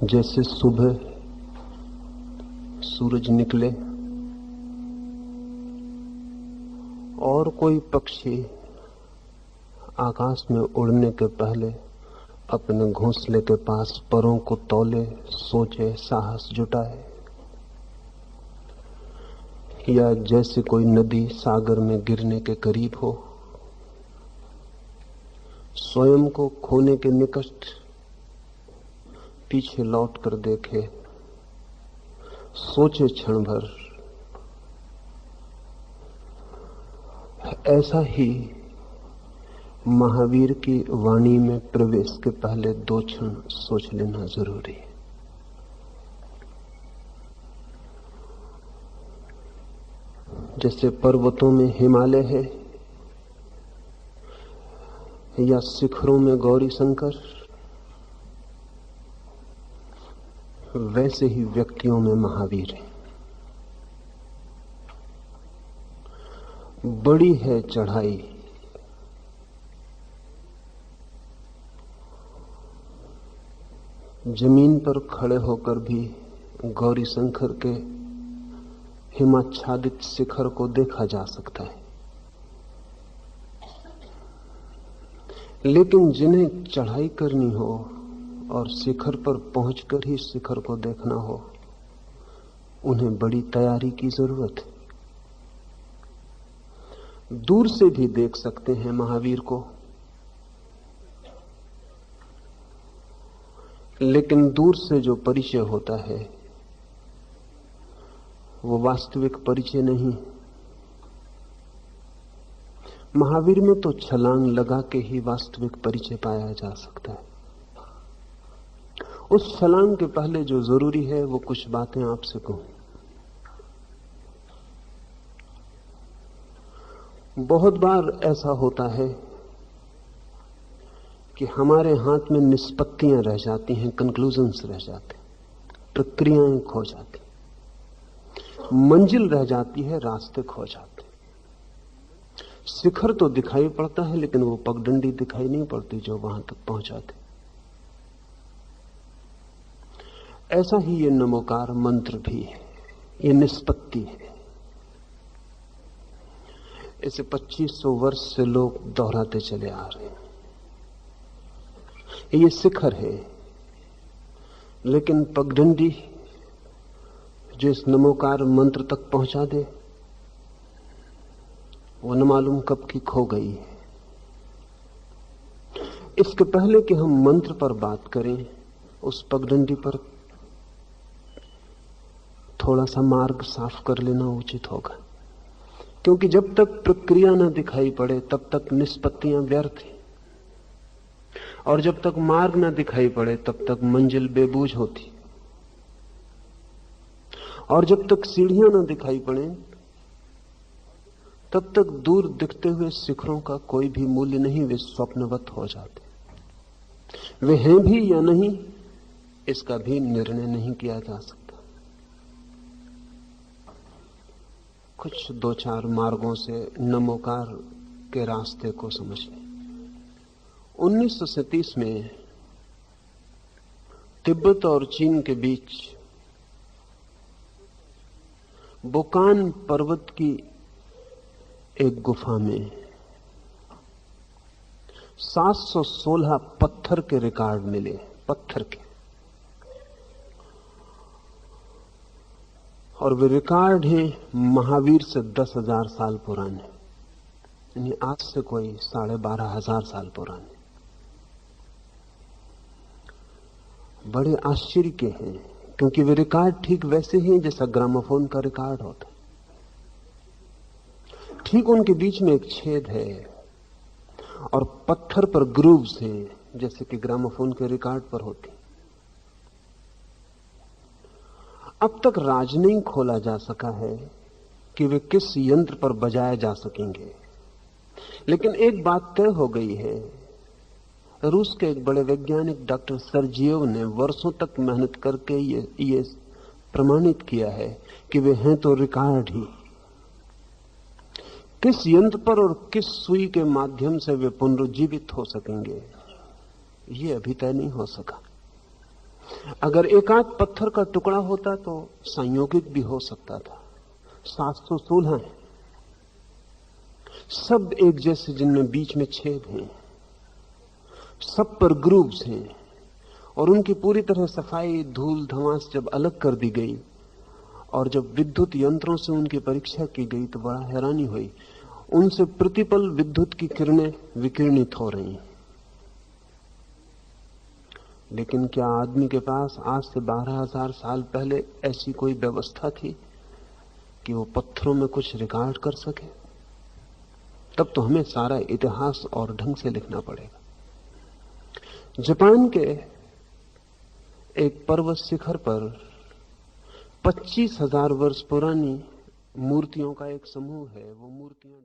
जैसे सुबह सूरज निकले और कोई पक्षी आकाश में उड़ने के पहले अपने घोंसले के पास परों को तौले, सोचे, साहस जुटाए, या जैसे कोई नदी सागर में गिरने के करीब हो, स्वयं को खोने के निकट पीछे लौट कर देखे, सोचे क्षण भर, ऐसा ही महावीर की वाणी में प्रवेश के पहले 2 क्षण सोच लेना जरूरी है। जैसे पर्वतों में हिमालय है या शिखरों में गौरी शंकर, वैसे ही व्यक्तियों में महावीर है। बड़ी है चढ़ाई, जमीन पर खड़े होकर भी गौरी शंकर के हिमाच्छादित शिखर को देखा जा सकता है, लेकिन जिन्हें चढ़ाई करनी हो और शिखर पर पहुंचकर ही शिखर को देखना हो, उन्हें बड़ी तैयारी की जरूरत है। दूर से भी देख सकते हैं महावीर को, लेकिन दूर से जो परिचय होता है वो वास्तविक परिचय नहीं। महावीर में तो छलांग लगा के ही वास्तविक परिचय पाया जा सकता है। उस छलांग के पहले जो जरूरी है वो कुछ बातें आपसे कहूं। बहुत बार ऐसा होता है कि हमारे हाथ में निष्पत्तियां रह जाती हैं, कंक्लूजन्स रह जाते, प्रक्रियाएं खो जाती, मंजिल रह जाती है, रास्ते खो जाते। शिखर तो दिखाई पड़ता है, लेकिन वो पगडंडी दिखाई नहीं पड़ती जो वहां तक पहुंचाते। ऐसा ही ये नमोकार मंत्र भी है, ये निष्पत्ति है। इसे 2500 वर्ष से लोग दोहराते चले आ रहे हैं। ये शिखर है, लेकिन पगडंडी जो इस नमोकार मंत्र तक पहुंचा दे, वो न मालूम कब की खो गई है। इसके पहले कि हम मंत्र पर बात करें, उस पगडंडी पर थोड़ा सा मार्ग साफ कर लेना उचित होगा, क्योंकि जब तक प्रक्रिया न दिखाई पड़े तब तक निष्पत्तियां व्यर्थ हैं, और जब तक मार्ग न दिखाई पड़े तब तक मंजिल बेबूझ होती, और जब तक सीढ़ियां न दिखाई पड़े तब तक दूर दिखते हुए शिखरों का कोई भी मूल्य नहीं, वे स्वप्नवत हो जाते। वे हैं भी या नहीं, इसका भी निर्णय नहीं किया जा सकता। कुछ 2-4 मार्गों से नमोकार के रास्ते को समझ लें। 1937 में तिब्बत और चीन के बीच बुकान पर्वत की एक गुफा में 716 पत्थर के रिकॉर्ड मिले, पत्थर के। और वे रिकॉर्ड हैं महावीर से 10,000 साल पुराने, यानी आज से कोई 12,500 साल पुराने। बड़े आश्चर्य के हैं, क्योंकि वे रिकॉर्ड ठीक वैसे ही जैसा ग्रामोफोन का रिकॉर्ड होता। ठीक उनके बीच में एक छेद है और पत्थर पर ग्रूव्स हैं, जैसे कि ग्रामोफोन के रिकॉर्ड पर होती। अब तक राज नहीं खोला जा सका है कि वे किस यंत्र पर बजाए जा सकेंगे, लेकिन एक बात तय हो गई है। रूस के एक बड़े वैज्ञानिक डॉक्टर सर्जियोव ने वर्षों तक मेहनत करके ये प्रमाणित किया है कि वे हैं तो रिकॉर्ड ही। किस यंत्र पर और किस सुई के माध्यम से वे पुनरुज्जीवित हो सकेंगे, ये अभी तय नहीं हो सका। अगर एकाध पत्थर का टुकड़ा होता तो संयोगिक भी हो सकता था। 716 है, सब एक जैसे, जिनमें बीच में छेद हैं, सब पर ग्रूव्स हैं, और उनकी पूरी तरह सफाई, धूल धमास जब अलग कर दी गई और जब विद्युत यंत्रों से उनकी परीक्षा की गई तो बड़ा हैरानी हुई। उनसे प्रतिपल विद्युत की किरणें विकिरणित हो रही। लेकिन क्या आदमी के पास आज से 12,000 साल पहले ऐसी कोई व्यवस्था थी कि वो पत्थरों में कुछ रिकॉर्ड कर सके? तब तो हमें सारा इतिहास और ढंग से लिखना पड़ेगा। जापान के एक पर्वत शिखर पर 25,000 वर्ष पुरानी मूर्तियों का एक समूह है। वो मूर्तियां